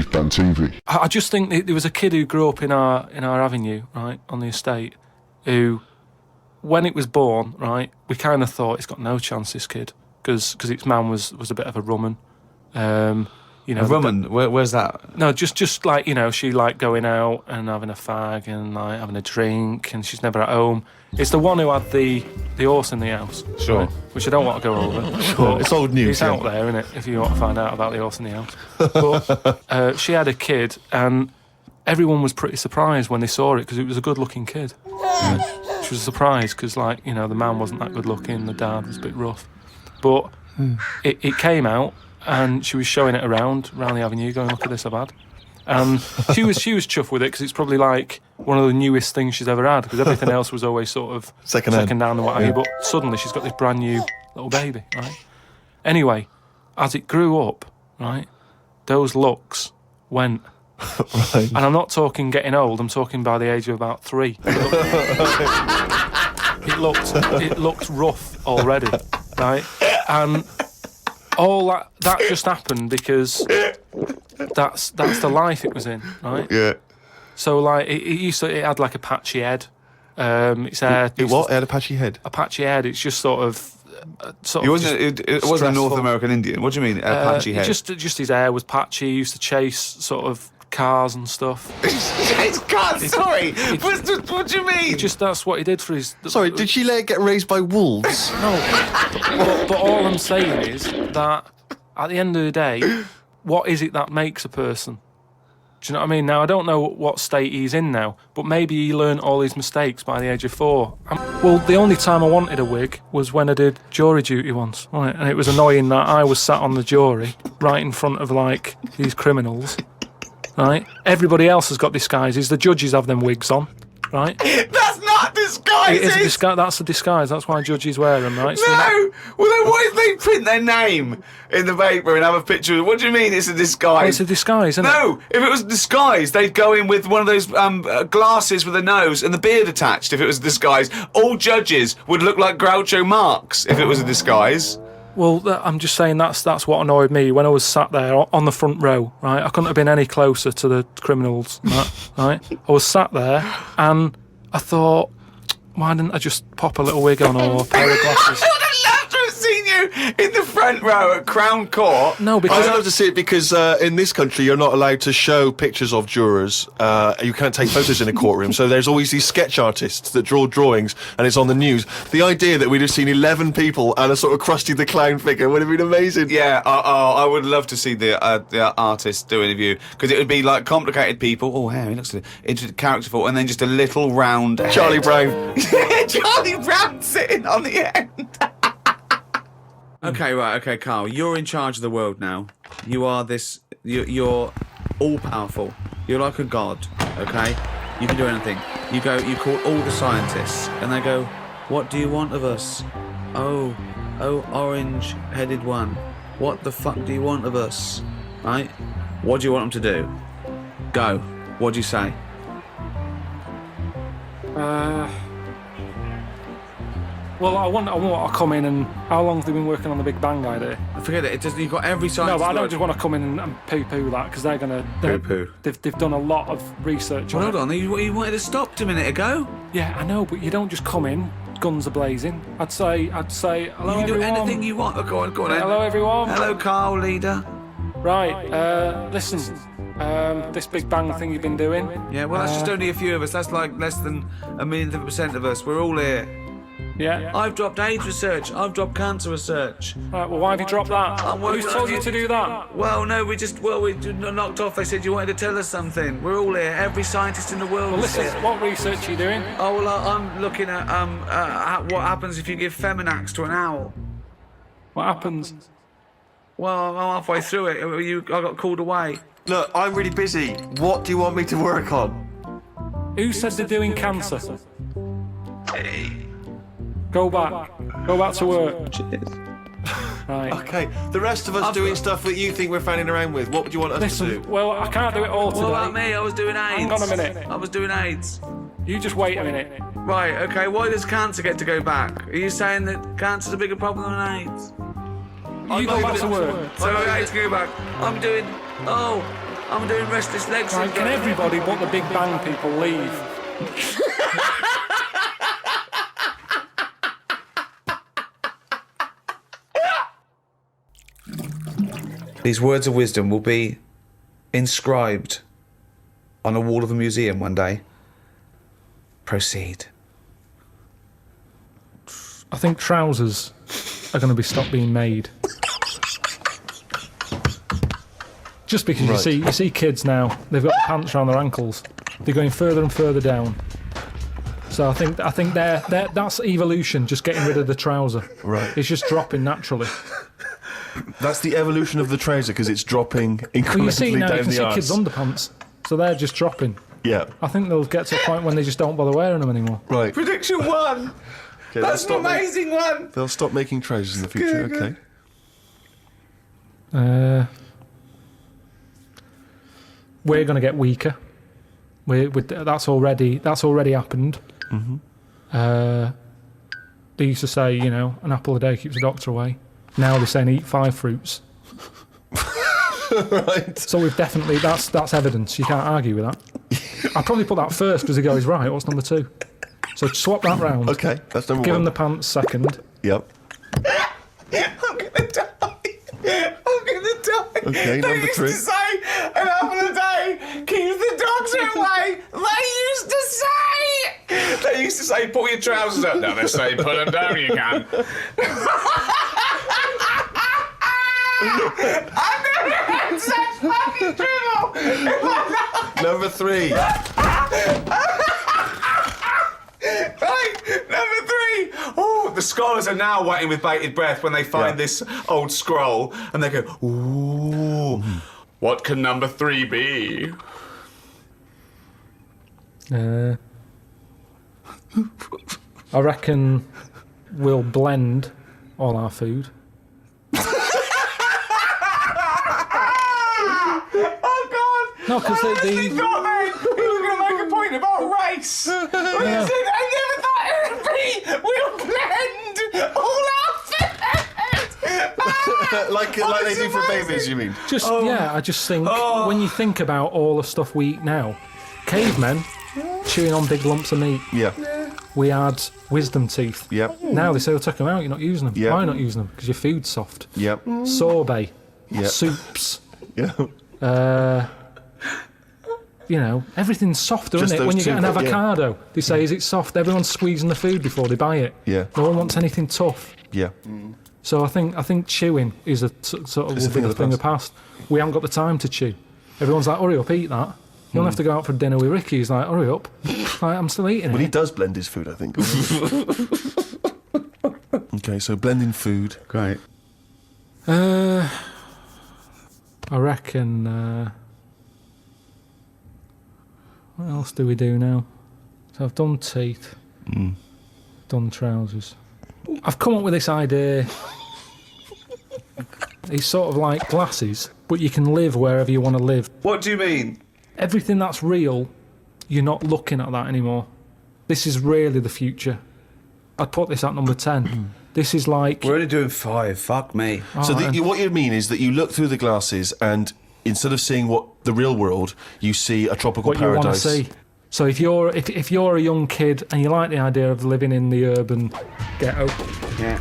Ethdan TV. I just think there was a kid who grew up in our avenue, right, on the estate, who, when it was born, right, we kind of thought it's got no chance, this kid, because its man was a bit of a rumman. You know, a rumman? Where's that? No, just like, you know, she liked going out and having a fag and like having a drink, and she's never at home. It's the one who had the horse in the house. Sure. Right, which I don't want to go over. Sure, it's old news. It's out there, isn't it, if you want to find out about the horse in the house. But she had a kid, and everyone was pretty surprised when they saw it, because it was a good-looking kid. She was surprised, because, like, you know, the man wasn't that good-looking, the dad was a bit rough. But it came out, and she was showing it around the avenue, going, look at this I've had. And she was chuffed with it, because it's probably like one of the newest things she's ever had, because everything else was always sort of second hand and what have you. But suddenly she's got this brand new little baby, right? Anyway, as it grew up, right, those looks went. Right. And I'm not talking getting old, I'm talking by the age of about 3. It looked rough already, right? And all that just happened because that's the life it was in, right? Yeah. So like it had like a patchy head. Its hair. It had a patchy head. A patchy head. It's just sort of. It wasn't a North American Indian. What do you mean, a patchy head? Just his hair was patchy. He used to chase sort of cars and stuff. It's cars. Sorry. What do you mean? That's what he did for his. Sorry, did she let it get raised by wolves? No. But all I'm saying is that at the end of the day, what is it that makes a person? Do you know what I mean? Now, I don't know what state he's in now, but maybe he learned all his mistakes by the age of 4. Well, the only time I wanted a wig was when I did jury duty once, right? And it was annoying that I was sat on the jury right in front of, like, these criminals, right? Everybody else has got disguises. The judges have them wigs on, right? That's not disguises! That's a disguise. That's why judges wear them, right? So no! Well, then why did they print their name in the paper and have a picture? What do you mean it's a disguise? Well, it's a disguise, isn't it? No! If it was a disguise, they'd go in with one of those glasses with a nose and the beard attached if it was a disguise. All judges would look like Groucho Marx if it was a disguise. Well, I'm just saying that's what annoyed me when I was sat there on the front row, right? I couldn't have been any closer to the criminals, right? I was sat there and I thought, why didn't I just pop a little wig on or a pair of glasses? I would love to have seen you in the front row at Crown Court. No, because I'd love to see it because in this country you're not allowed to show pictures of jurors. You can't take photos in a courtroom, so there's always these sketch artists that draw drawings, and it's on the news. The idea that we'd have seen 11 people and a sort of Krusty the Clown figure would have been amazing. Yeah, I would love to see the artist do an interview, because it would be like complicated people. Oh, hey, he looks characterful, and then just a little round Charlie head. Brown. Charlie Brown sitting on the end. Okay, Karl, you're in charge of the world now. You are this. You're all powerful. You're like a god. Okay, you can do anything. You call all the scientists, and they go, "What do you want of us?" Oh, orange-headed one. What the fuck do you want of us? Right? What do you want them to do? Go. What do you say? Well, I want to come in and... How long have they been working on the Big Bang idea? Forget it. You've got every scientist... No, but I don't just want to come in and poo-poo that, because they're going to... Poo-poo? They've done a lot of research on it. Hold on, you wanted to stop a minute ago? Yeah, I know, but you don't just come in, guns are-blazing. I'd say, hello, You can do everyone. anything you want. Oh, go on then. Hello, everyone. Hello, Karl, leader. Right, listen, this Big Bang thing you've been doing... Yeah, well, that's just only a few of us. That's like less than 1,000,000% of us. We're all here. Yeah? I've dropped AIDS research. I've dropped cancer research. Right, well, why have you dropped that? Who's told you to do that? Well, no, we knocked off. They said you wanted to tell us something. We're all here. Every scientist in the world Well, is listen, here. what research are you doing? Oh, well, I'm looking at what happens if you give Feminax to an owl. What happens? Well, I'm halfway through it. I got called away. Look, I'm really busy. What do you want me to work on? Who said they're doing cancer? Go back to work. Cheers. Right. Okay, the rest of us doing stuff that you think we're fanning around with. What would you want us to do? Listen, well, I can't do it all today. What about me? I was doing AIDS. Hang on a minute. I was doing AIDS. You just wait a minute. Right, okay, why does cancer get to go back? Are you saying that cancer's a bigger problem than AIDS? You go back to work. So I hate to go back. I'm doing restless legs. Right, can everybody but the Big Bang people leave? These words of wisdom will be inscribed on a wall of a museum one day. Proceed. I think trousers are going to be stopped being made. Just because you see kids now, they've got pants around their ankles. They're going further and further down. So I think that's evolution, just getting rid of the trouser. Right. It's just dropping naturally. That's the evolution of the trouser because it's dropping incrementally Well, you see now, down you can the see arse. kids' underpants, so they're just dropping. Yeah. I think they'll get to a point when they just don't bother wearing them anymore. Right. Prediction 1. Okay, That's an amazing one. They'll stop making trousers in the future. Good. We're going to get weaker. That's already happened. Mm-hmm. They used to say, an apple a day keeps the doctor away. Now they're saying eat 5 fruits. Right. So we've definitely that's evidence. You can't argue with that. I'd probably put that first because the guy is right. What's number 2? So swap that round. Okay, that's number 1. Give him the pants second. Yep. I'm gonna die. Okay, They number used 3. to say an apple a day keeps the doctor away. They used to say pull your trousers up. Now they say put them down. You can. I've never had such fucking trouble. Number 3. Right, number 3. Oh, the scholars are now waiting with bated breath when they find this old scroll and they go, ooh, what can number 3 be? I reckon we'll blend all our food. Oh, God. No, because He was going to make a point about race. What is it? I never thought it would be. We'll blend all our food. like they do for babies, you mean? I just think when you think about all the stuff we eat now, cavemen chewing on big lumps of meat. Yeah. We had wisdom teeth. Yep. Now they say, take them out, you're not using them. Yeah. Why not using them? Because your food's soft. Yep. Sorbet. Yep. Soups. Yeah. Everything's softer, Just isn't it? those When you two, get an yeah. avocado, they say, is it soft? Everyone's squeezing the food before they buy it. Yeah. No one wants anything tough. Yeah. So I think chewing is a sort of It's a thing of the thing of the past. We haven't got the time to chew. Everyone's like, hurry up, eat that. You don't have to go out for dinner with Ricky. He's like, hurry up. Like, I'm still eating Well, he it. does blend his food, I think. Okay, so blending food. Great. I reckon... what else do we do now? So I've done teeth. Done trousers. I've come up with this idea. It's sort of like glasses, but you can live wherever you want to live. What do you mean? Everything that's real, you're not looking at that anymore. This is really the future. I'd put this at number 10. This is like... We're only doing 5. Fuck me. So Alright. what you mean is that you look through the glasses and instead of seeing what the real world, you see a tropical what you want to paradise. see. So if you're a young kid and you like the idea of living in the urban ghetto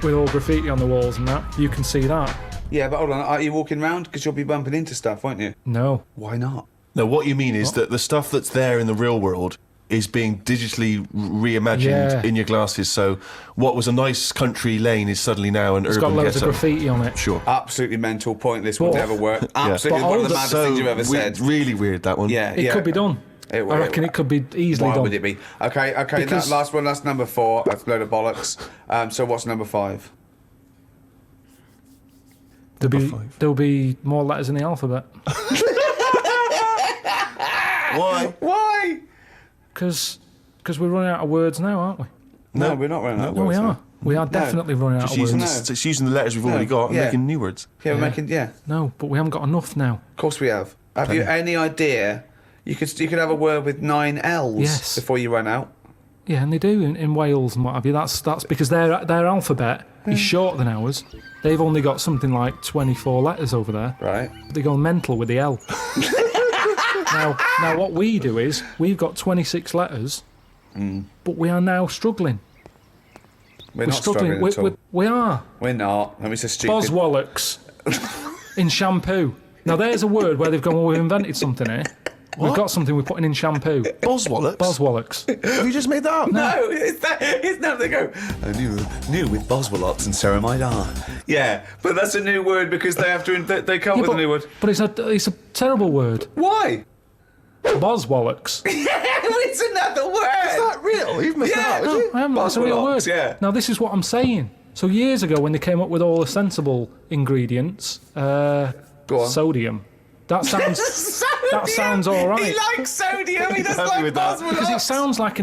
with all graffiti on the walls and that, you can see that. Yeah, but hold on. Are you walking around? Because you'll be bumping into stuff, won't you? No. Why not? No, what you mean is that the stuff that's there in the real world is being digitally reimagined in your glasses. So what was a nice country lane is suddenly now an It's urban got loads ghetto. of graffiti on it. Sure. Absolutely mental, pointless, would But- never work. Absolutely But one of the older- maddest things you've ever said. Really weird, that one. Yeah, It could be done. I reckon it could be easily Why done. would it be? Okay, Because- that last one, that's number 4. That's a load of bollocks. So what's number 5? There'll be more letters in the alphabet. Why? Why? Because we're running out of words now, aren't we? No, we're not running out of No, we words are. now. We are definitely running out Just of using, words. it's using the letters we've already got and yeah. making new words. Yeah, we're making, No, but we haven't got enough now. Of course we have. Have you any idea? You could have a word with 9 L's Yes. before you run out. Yeah, and they do in Wales and what have you. That's because their alphabet is shorter than ours. They've only got something like 24 letters over there. Right. They go mental with the L. Now, what we do is we've got 26 letters, but we are now struggling. We're not struggling at all. We are. We're not. I mean, it's a stupid... Boswallocks in shampoo. Now, there's a word where they've gone, well, we've invented something here. What? We've got something we're putting in shampoo. Boswallocks? Boswallocks. Have you just made that up? No, it's now they go, I knew with Boswallocks and ceramide R. Yeah, but that's a new word because they have to, they come up with a new word. But it's a terrible word. Why? Boswallocks. It's another word. Is that real? You've made that up, No, I haven't. It's a real word. Boswallocks, yeah. Now, this is what I'm saying. So years ago, when they came up with all the sensible ingredients, Go on. sodium. That sounds that sounds all right. He likes sodium. He doesn't happy like with that. Boswallocks. Because it sounds like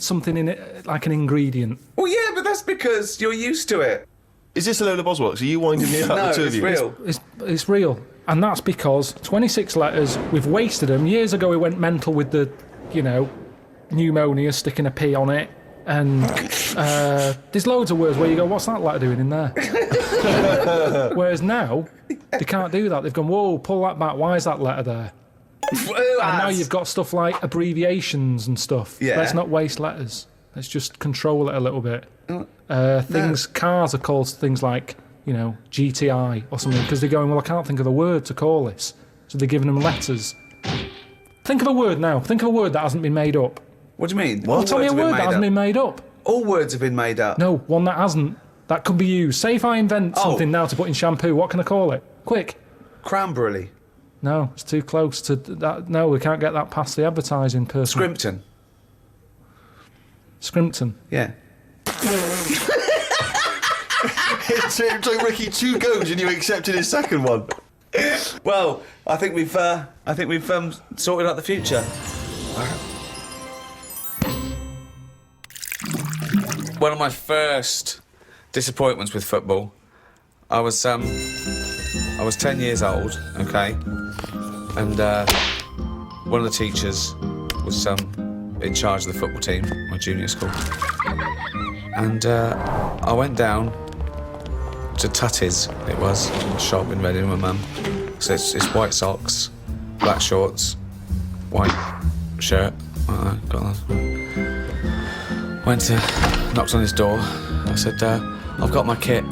something in it, like an ingredient. Well, yeah, but that's because you're used to it. Is this a load of Boswallocks? Are you winding me up, No, the two it's of you? real. It's real, and that's because 26 letters. We've wasted them. Years ago, we went mental with the, pneumonia, sticking a P on it, and there's loads of words where you go, what's that letter doing in there? Whereas now, they can't do that. They've gone, whoa, pull that back. Why is that letter there? And now you've got stuff like abbreviations and stuff. Yeah. Let's not waste letters. Let's just control it a little bit. Cars are called things like, GTI or something, because they're going, well, I can't think of a word to call this. So they're giving them letters. Think of a word now. Think of a word that hasn't been made up. What do you mean? What? Tell me a word that hasn't been made up. All words have been made up. No, one that hasn't. That could be used. Say if I invent something now to put in shampoo, what can I call it? Quick. Cranberry. No, it's too close to that. No, we can't get that past the advertising person. Scrimpton. Scrimpton. Yeah. It took Ricky 2 goes and you accepted his second one. Well, I think we've sorted out the future. One of my first disappointments with football, I was 10 years old, okay, and one of the teachers was in charge of the football team, my junior school, and I went down to Tutty's, it was, a shop in Reading with my mum. So it's white socks, black shorts, white shirt. Got that. Knocked on his door. I said, I've got my kit.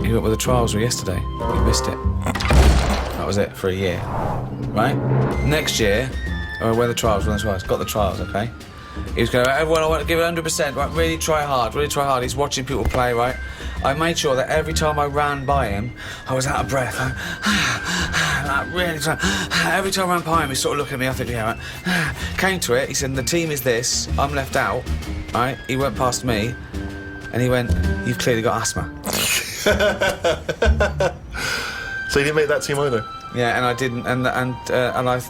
He went with the trials yesterday. He missed it. That was it for a year. Right? Next year, I wear the trials, got the trials, okay? He was going, everyone, I want to give it 100%, right? Really try hard. He's watching people play, right? I made sure that every time I ran by him, I was out of breath. Every time I ran by him, he sort of looked at me, I think, yeah, right. Came to it, he said, the team is this, I'm left out, right? He went past me, and he went, you've clearly got asthma. So you didn't make that team either? Yeah, and I didn't, and I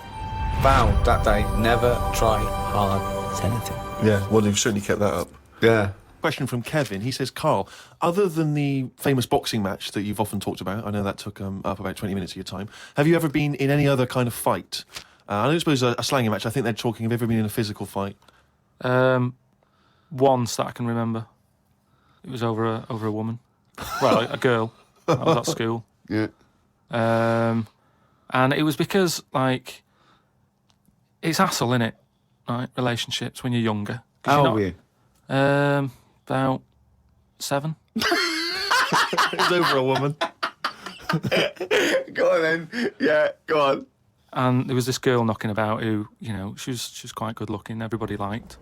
vowed that day, never try hard at anything. Yeah, well, you've certainly kept that up. Yeah. Question from Kevin. He says, Karl, other than the famous boxing match that you've often talked about, I know that took up about 20 minutes of your time, have you ever been in any other kind of fight? I don't suppose a slanging match. I think they're talking, have you ever been in a physical fight? Once that I can remember. It was over a woman. Well, a girl. I was at school. Yeah. And it was because, like, it's hassle, innit? Right? Relationships when you're younger. How old were you? About 7. It was over a woman. Go on then. Yeah, go on. And there was this girl knocking about who, she was quite good looking, everybody liked.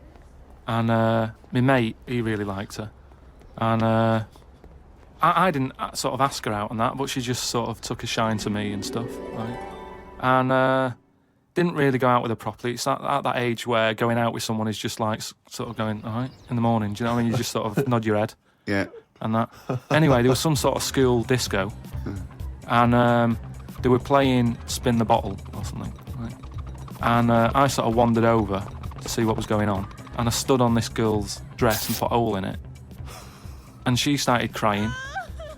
And my mate, he really liked her. And I didn't sort of ask her out on that, but she just sort of took a shine to me and stuff, right? And didn't really go out with her properly. It's at that age where going out with someone is just like sort of going, all right, in the morning, do you know what I mean? You just sort of nod your head. Yeah. And that. Anyway, there was some sort of school disco. And they were playing Spin the Bottle or something, right? And I sort of wandered over to see what was going on. And I stood on this girl's dress and put a hole in it. And she started crying.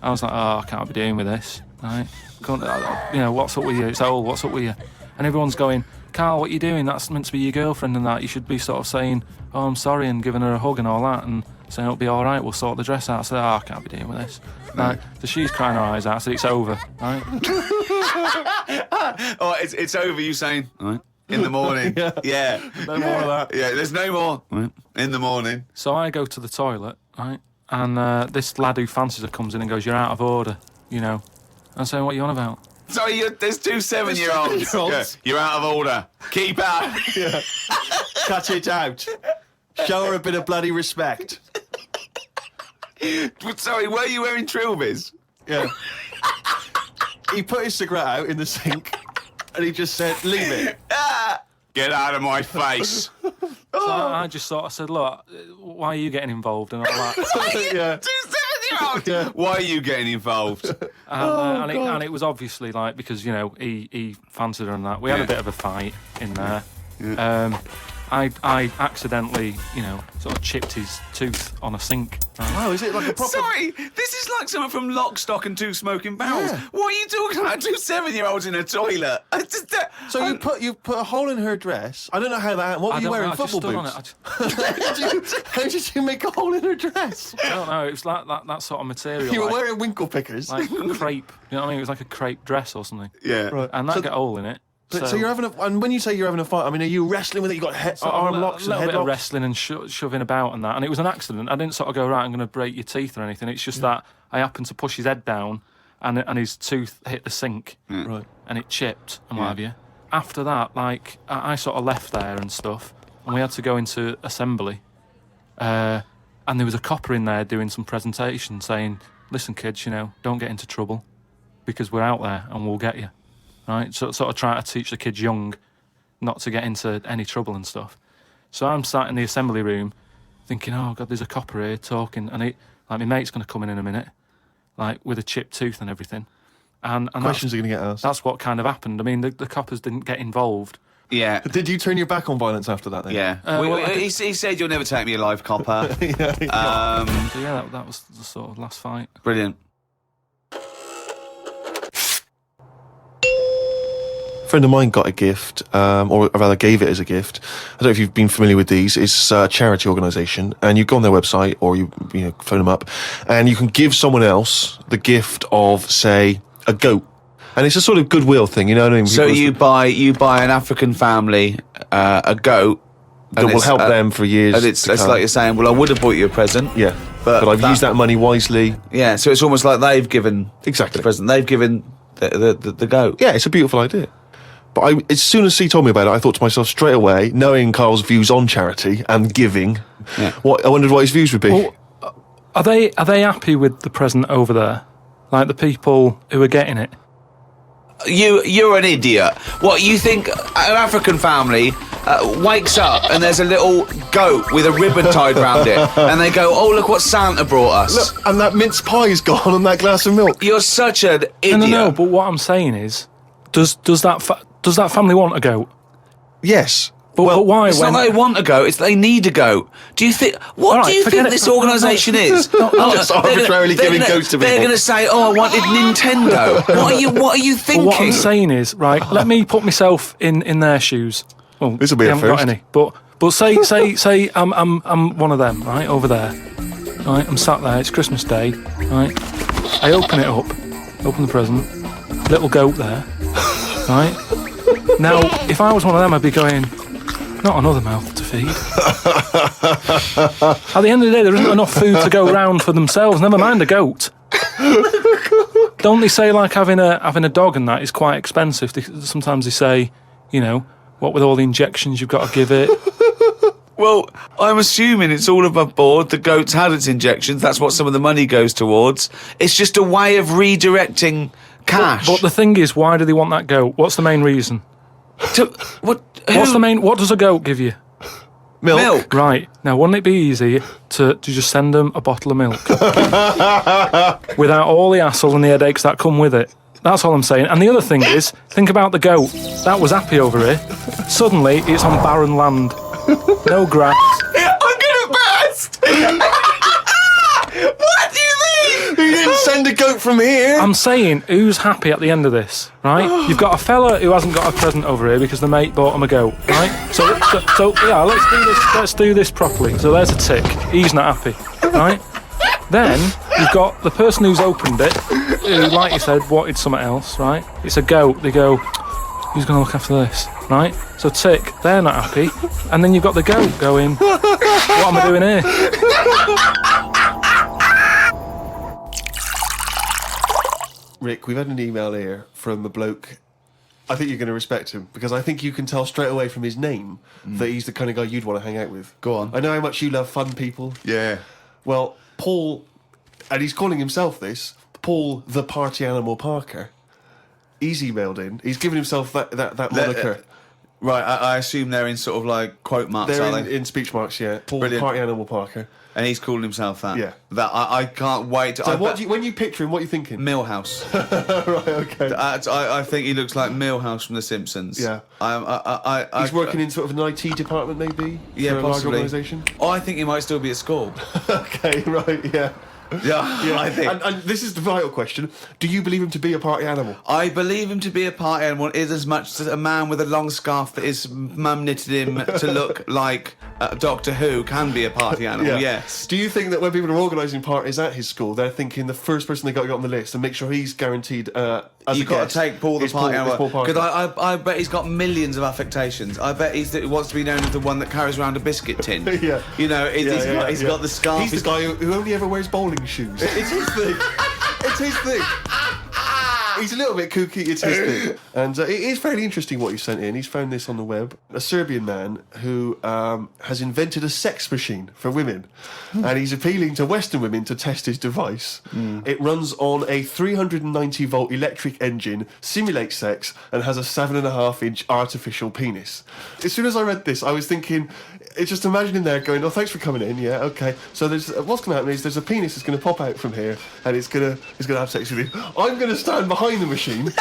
I was like, oh, I can't be doing with this, right? What's up with you? It's a hole, what's up with you? and everyone's going, Karl, what are you doing? That's meant to be your girlfriend and that. You should be sort of saying, oh, I'm sorry, and giving her a hug and all that, and saying it'll be all right, we'll sort the dress out. I said, I can't be dealing with this. Right. So she's crying her eyes out. I said, it's over, right? Oh, it's over, you saying, all right, in the morning. Yeah. No more of that. Yeah, there's no more. Right. In the morning. So I go to the toilet, right? And this lad who fancies her comes in and goes, you're out of order, you know. I'm saying, what are you on about? Sorry, there's 2 7-year-olds. Yeah. You're out of order. Keep out. Yeah. Cut it out. Show her a bit of bloody respect. Sorry, were you wearing trilbies? Yeah. He put his cigarette out in the sink and he just said, leave it. Get out of my face. So I just sort of said, look, why are you getting involved and all that? Yeah. 2 7-year-olds. Yeah. Why are you getting involved? And it was obviously like, because, you know, he fancied her and that. We had a bit of a fight in there. Yeah. I accidentally, you know, sort of chipped his tooth on a sink. Right? Oh, is it like a proper... Sorry, this is like something from Lock, Stock and 2 Smoking Barrels. Yeah. What are you talking about? 2 7-year-olds in a toilet. So you put a hole in her dress. I don't know how that... What were you wearing, football boots? How did you make a hole in her dress? I don't know, it was like that sort of material. You were like, wearing winkle pickers. like crepe, you know what I mean? It was like a crepe dress or something. Yeah. Right. And that got a hole in it. So you're having and when you say you're having a fight, I mean, are you wrestling with it? You got arm locks and a little head bit of locks? wrestling and shoving about and that, and it was an accident. I didn't sort of go, right, I'm going to break your teeth or anything. It's just that I happened to push his head down, and his tooth hit the sink, Right. and it chipped and what have you. After that, like I sort of left there and stuff, and we had to go into assembly, and there was a copper in there doing some presentation saying, "Listen, kids, you know, don't get into trouble, because we're out there and we'll get you." Right, so sort of trying to teach the kids young not to get into any trouble and stuff. So I'm sat in the assembly room thinking, oh God, there's a copper here talking, and like my mate's going to come in a minute, like with a chipped tooth and everything. And Questions are going to get asked. That's what kind of happened. I mean, the coppers didn't get involved. Yeah. Did you turn your back on violence after that then? Yeah. He said, you'll never take me alive, copper. So yeah, that was the sort of last fight. Brilliant. A friend of mine got a gift, or rather gave it as a gift. I don't know if you've been familiar with these. It's a charity organisation, and you go on their website or you phone them up, and you can give someone else the gift of, say, a goat. And it's a sort of goodwill thing, you know what I mean? So you buy an African family a goat that will help them for years. And it's like you're saying, well, I would have bought you a present. Yeah, but I've used that money wisely. Yeah, so it's almost like they've given Exactly. the present. They've given the goat. Yeah, it's a beautiful idea. But as soon as he told me about it, I thought to myself straight away, knowing Karl's views on charity and giving, I wondered what his views would be. Well, are they happy with the present over there? Like the people who are getting it? You're an idiot. What, you think an African family wakes up and there's a little goat with a ribbon tied round it, and they go, oh, look what Santa brought us. Look, and that mince pie's gone and that glass of milk. You're such an idiot. No, but what I'm saying is, does that family want a goat? Yes. But why? It's not they want a goat, it's they need a goat. Do you think... What do you think this organisation is? Just arbitrarily giving goats to people. They're going to say, oh, I wanted Nintendo. What are you thinking? Well, what I'm saying is, right, let me put myself in their shoes. Well, This'll be they a haven't got first. any. But say I'm one of them, right, over there. Right, I'm sat there, it's Christmas Day, right? I open it up, open the present, little goat there, right? Now, if I was one of them, I'd be going, not another mouth to feed. At the end of the day, there isn't enough food to go around for themselves, never mind a goat. Don't they say, like, having a dog and that is quite expensive? Sometimes they say, you know, what with all the injections you've got to give it. Well, I'm assuming it's all above board. The goat's had its injections. That's what some of the money goes towards. It's just a way of redirecting cash. But the thing is, why do they want that goat? What's the main reason? What does a goat give you? Milk. Right. Now, wouldn't it be easy to just send them a bottle of milk? Without all the hassle and the headaches that come with it. That's all I'm saying. And the other thing is, think about the goat. That was happy over here. Suddenly, it's on barren land. No grass. I'm gonna burst! What do you mean? He didn't send a goat from here. I'm saying, who's happy at the end of this, right? You've got a fella who hasn't got a present over here because the mate bought him a goat, right? So yeah, let's do this properly. So there's a tick. He's not happy, right? Then you've got the person who's opened it, who, like you said, wanted something else, right? It's a goat. They go, who's going to look after this, right? So tick, they're not happy. And then you've got the goat going, what am I doing here? Rick, we've had an email here from a bloke. I think you're going to respect him because I think you can tell straight away from his name that he's the kind of guy you'd want to hang out with. Go on. I know how much you love fun people. Yeah. Well, Paul, and he's calling himself this, Paul the Party Animal Parker. He's emailed in. He's given himself that moniker. Right, I assume they're in sort of like quote marks, They're are they? in speech marks, yeah. Paul the Brilliant. Party Animal Parker. And he's calling himself that. Yeah. That I can't wait. So when you picture him, what are you thinking? Millhouse. Right, okay. I think he looks like Millhouse from The Simpsons. Yeah. He's He's working in sort of an IT department, maybe? Yeah, for a large possibly. organisation? Oh, I think he might still be at school. Okay, right, yeah. Yeah, I think. And this is the vital question. Do you believe him to be a party animal? I believe him to be a party animal is as much as a man with a long scarf that his mum knitted him to look like Doctor Who can be a party animal, yes. Do you think that when people are organising parties at his school, they're thinking the first person they got to get on the list and make sure he's guaranteed as You've a got guest to take Paul the is party animal. Parker. Because I bet he's got millions of affectations. I bet he wants to be known as the one that carries around a biscuit tin. Yeah. You know, he's got the scarf. He's the guy who only ever wears bowling shoes. It's his thing. It's his thing. He's a little bit kooky, it's his thing. And it is fairly interesting what he sent in. He's found this on the web. A Serbian man who has invented a sex machine for women. And he's appealing to Western women to test his device. It runs on a 390-volt electric engine, simulates sex, and has a 7.5-inch artificial penis. As soon as I read this, I was thinking, it's just imagining there going, oh, thanks for coming in, yeah, okay. So there's what's going to happen is there's a penis that's going to pop out from here, and it's going to have sex with you. I'm going to stand behind the machine.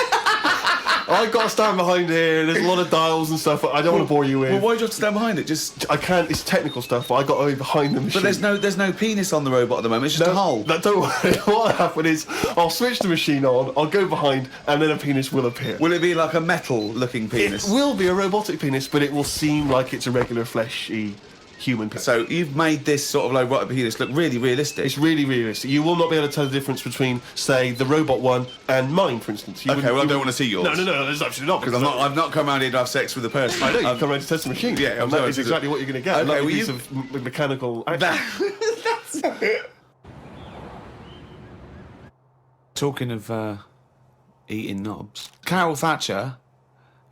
I've got to stand behind here. There's a lot of dials and stuff. I don't want to bore you with. Well, why do you have to stand behind it? Just I can't. It's technical stuff, but I got to be behind the machine. But there's no penis on the robot at the moment. It's just a hole. Don't worry. What'll happen is I'll switch the machine on. I'll go behind, and then a penis will appear. Will it be like a metal-looking penis? It will be a robotic penis, but it will seem like it's a regular fleshy human penis. So you've made this sort of like robotic penis look really realistic. It's really realistic. You will not be able to tell the difference between, say, the robot one and mine, for instance. Okay, well, I don't want to see yours. No, there's absolutely not. Because I've not come around here to have sex with a person. I know, you come around to test the machine. Yeah, and that is exactly what you're going to get. Okay, like a well, piece of mechanical action. Talking of eating knobs, Carol Thatcher,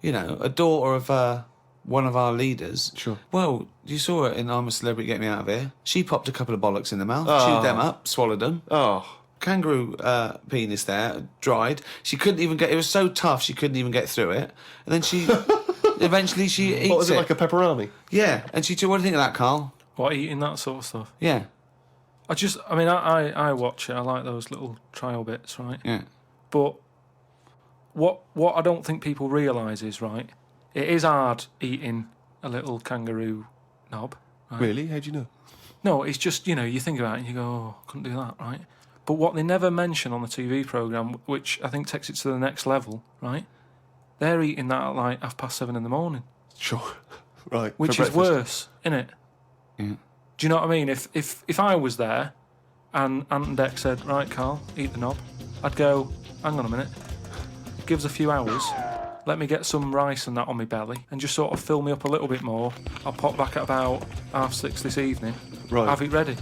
you know, a daughter of one of our leaders. Sure. Well, you saw it in I'm a Celebrity, Get Me Out of Here. She popped a couple of bollocks in the mouth, chewed them up, swallowed them. Oh. Kangaroo penis there, dried. She couldn't even get. It was so tough she couldn't even get through it. And then she, eventually she eats it. What was it, like a pepperoni? Yeah. And she. What do you think of that, Karl? What, eating that sort of stuff? Yeah. I watch it. I like those little trial bits, right? Yeah. But what I don't think people realise is, right, it is hard eating a little kangaroo knob. Right? Really? How do you know? No, it's just, you know, you think about it and you go, oh, couldn't do that, right? But what they never mention on the TV programme, which I think takes it to the next level, right, they're eating that at like 7:30 in the morning. Sure. Right. Which is worse, innit? Yeah. Do you know what I mean? If I was there and Ant and Dec said, right, Karl, eat the knob, I'd go, hang on a minute, give us a few hours, let me get some rice and that on my belly and just sort of fill me up a little bit more. I'll pop back at about 6:30 this evening, Right. have it ready.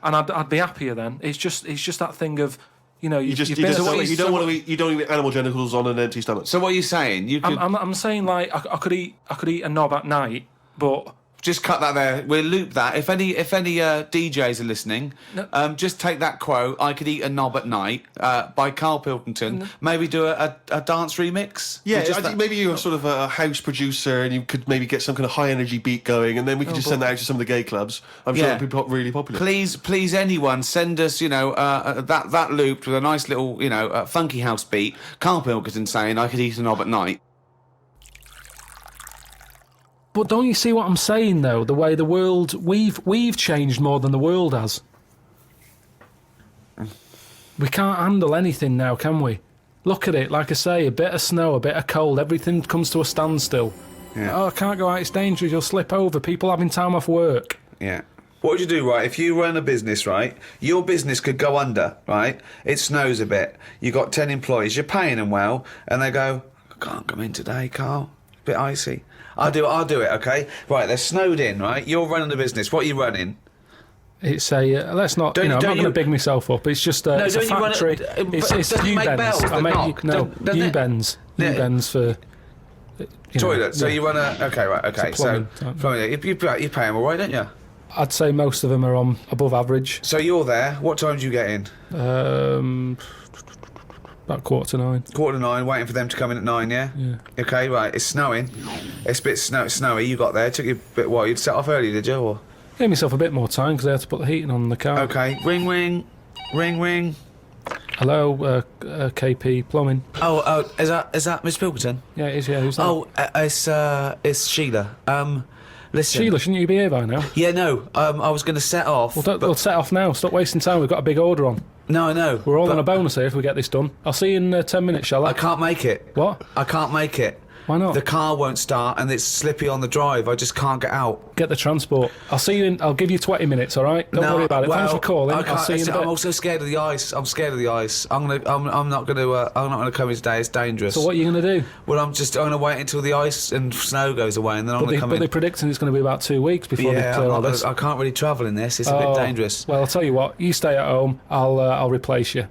And I'd be happier then. It's just that thing of, you know, you don't want to eat animal genitals on an empty stomach. So what are you saying? You could I'm saying like I could eat a knob at night, but just cut that there. We'll loop that. If any DJs are listening, just take that quote. I could eat a knob at night by Karl Pilkington. Maybe do a dance remix. Yeah, I think maybe you're sort of a house producer and you could maybe get some kind of high energy beat going, and then we could just send that out to some of the gay clubs. I'm sure it'd be really popular. Please, anyone send us, you know, that looped with a nice little, you know, funky house beat. Karl Pilkington saying I could eat a knob at night. But don't you see what I'm saying, though? The way the world... We've changed more than the world has. We can't handle anything now, can we? Look at it, like I say, a bit of snow, a bit of cold, everything comes to a standstill. Yeah. Oh, I can't go out, it's dangerous, you'll slip over, people having time off work. Yeah. What would you do, right? If you run a business, right, your business could go under, right? It snows a bit. You got 10 employees, you're paying them well, and they go, I can't come in today, Karl. A bit icy. I'll do it, okay? Right, they're snowed in, right? You're running the business. What are you running? It's a let's not. I'm not going to big myself up. It's just it's a factory. It's U-bends. U-bends. U-bends for toilet. So you run a right. Okay, so plumbing. You pay them all right, don't you? I'd say most of them are on above average. So you're there. What time do you get in? About 8:45. 8:45, waiting for them to come in at 9. Yeah. Yeah. Okay, right. It's snowing. It's a bit snowy. You got there. It took you a bit. What? You'd set off early, did you? Or? Gave myself a bit more time because I had to put the heating on the car. Okay. Ring, ring, ring, ring. Hello, KP Plumbing. Oh, is that Miss Pilkington? Yeah, it is. Yeah, who's that? Oh, it's Sheila. Listen. Sheila, shouldn't you be here by now? Yeah, no. I was going to set off. Well, we'll set off now. Stop wasting time. We've got a big order on. No, I know. We're all on a bonus here if we get this done. I'll see you in 10 minutes, shall I? I can't make it. What? I can't make it. Why not? The car won't start and it's slippy on the drive. I just can't get out. Get the transport. I'll see you in. I'll give you 20 minutes. All right. Don't worry about it. Thanks for calling. I'll see you in a bit. I'm also scared of the ice. I'm scared of the ice. I'm not gonna come in today. It's dangerous. So what are you gonna do? Well, I'm gonna wait until the ice and snow goes away, and then I'm gonna come in. But they're predicting it's going to be about 2 weeks before they clear all this. I can't really travel in this. It's a bit dangerous. Well, I'll tell you what. You stay at home. I'll replace you.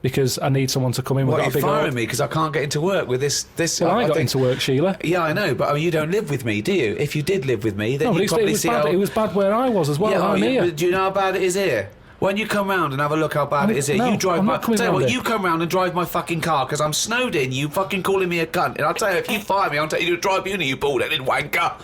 Because I need someone to come in with a big order. What, are you firing me because I can't get into work with this? Well, I got into work, Sheila. Yeah, I know, but you don't live with me, do you? If you did live with me, then you'd probably see how... It was bad where I was as well. Yeah, I'm here. Do you know how bad it is here? When you come round and have a look how bad it is here, no, you drive I'm my... not coming Tell you what, round you come round and drive my fucking car because I'm snowed in, you fucking calling me a cunt. And I'll tell you, if you fire me, I'll tell you to drive uni, you bald-headed wanker.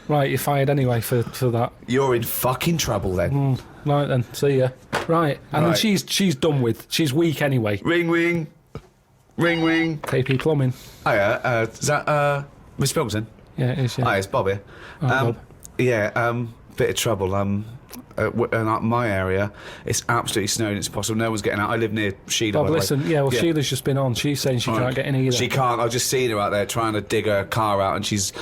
Right, you're fired anyway for that. You're in fucking trouble then. Right then, see ya. Right, and then she's done with. She's weak anyway. Ring, ring. Ring, ring. KP Plumbing. Hiya, is that Miss Pilkington? Yeah, it is, yeah. Hi, it's Bob here. Oh, Bob. Yeah, bit of trouble. In my area, it's absolutely snowing. It's possible. No one's getting out. I live near Sheila. Bob, listen. Yeah, Sheila's just been on. She's saying she can't get in either. She can't. I've just seen her out there trying to dig her car out, and she's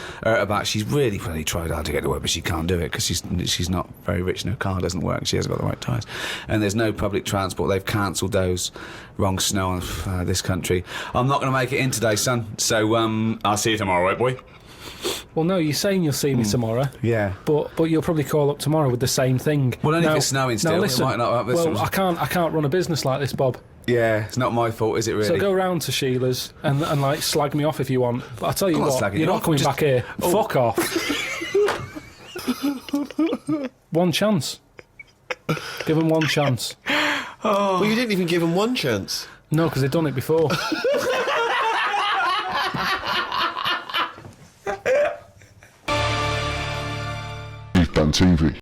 she's really tried hard to get to work, but she can't do it because she's not very rich and her car doesn't work. She hasn't got the right tyres, and there's no public transport. They've cancelled those. Wrong snow on this country. I'm not going to make it in today, son. So I'll see you tomorrow, right, boy? Well, no, you're saying you'll see me tomorrow. Yeah. But you'll probably call up tomorrow with the same thing. Well, only if it's snowing still. Now, listen, it might not I can't run a business like this, Bob. Yeah, it's not my fault, is it really? So go round to Sheila's and like slag me off if you want. But I'll tell you what, you're not coming back here. Oh. Fuck off. One chance. Give them one chance. Oh. Well, you didn't even give them one chance. No, because they've done it before. Ethdan TV.